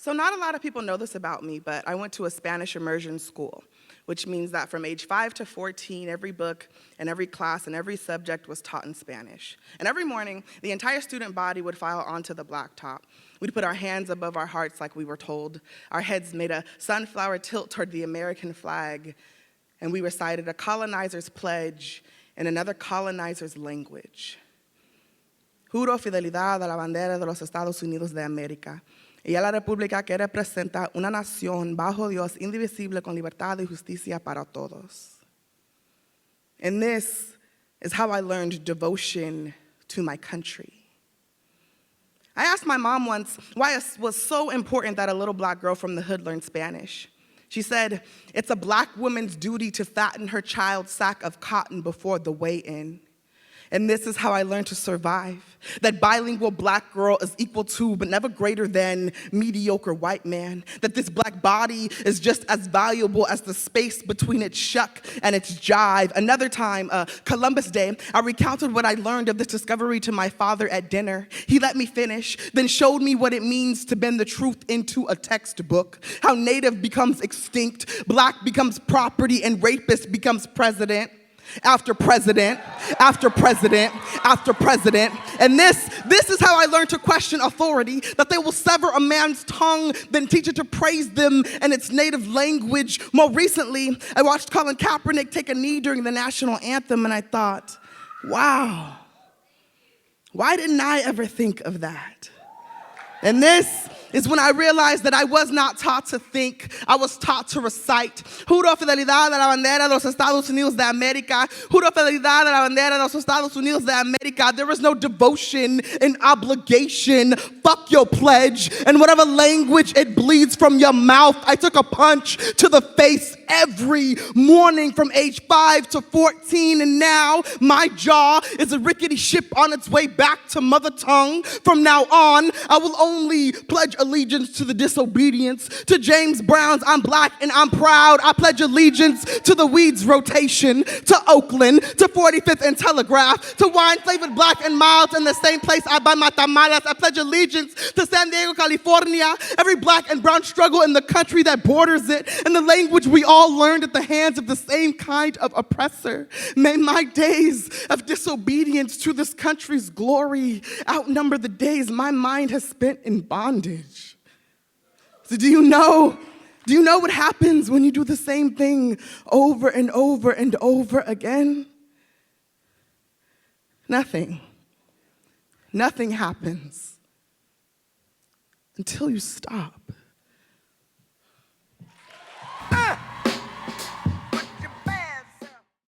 So not a lot of people know this about me, but I went to a Spanish immersion school, which means that from age 5 to 14, every book and every class and every subject was taught in Spanish. And every morning, the entire student body would file onto the blacktop. We'd put our hands above our hearts like we were told. Our heads made a sunflower tilt toward the American flag, and we recited a colonizer's pledge in another colonizer's language. Juro fidelidad a la bandera de los Estados Unidos de América y a la república que representa una nación bajo Dios indivisible con libertad y justicia para todos. And this is how I learned devotion to my country. I asked my mom once why it was so important that a little black girl from the hood learned Spanish. She said, it's a black woman's duty to fatten her child's sack of cotton before the weigh-in. And this is how I learned to survive. That bilingual black girl is equal to, but never greater than, mediocre white man. That this black body is just as valuable as the space between its shuck and its jive. Another time, Columbus Day, I recounted what I learned of this discovery to my father at dinner. He let me finish, then showed me what it means to bend the truth into a textbook. How native becomes extinct, black becomes property, and rapist becomes president. After president, after president, after president. And this is how I learned to question authority, that they will sever a man's tongue, then teach it to praise them in its native language. More recently, I watched Colin Kaepernick take a knee during the national anthem, and I thought, wow, why didn't I ever think of that? And this is when I realized that I was not taught to think, I was taught to recite. Juro fidelidad a la bandera de los Estados Unidos de América. Juro fidelidad a la bandera de los Estados Unidos de América. There is no devotion and obligation. Fuck your pledge. And whatever language it bleeds from your mouth, I took a punch to the face every morning from age 5 to 14. And now my jaw is a rickety ship on its way back to mother tongue. From now on, I will only pledge allegiance to the disobedience, to James Brown's I'm black and I'm proud. I pledge allegiance to the Weeds rotation, to Oakland, to 45th and Telegraph, to wine-flavored black and mild in the same place I buy my tamales. I pledge allegiance to San Diego, California, every black and brown struggle in the country that borders it, and the language we all learned at the hands of the same kind of oppressor. May my days of disobedience to this country's glory outnumber the days my mind has spent in bondage. So do you know what happens when you do the same thing over and over and over again? Nothing. Nothing happens until you stop.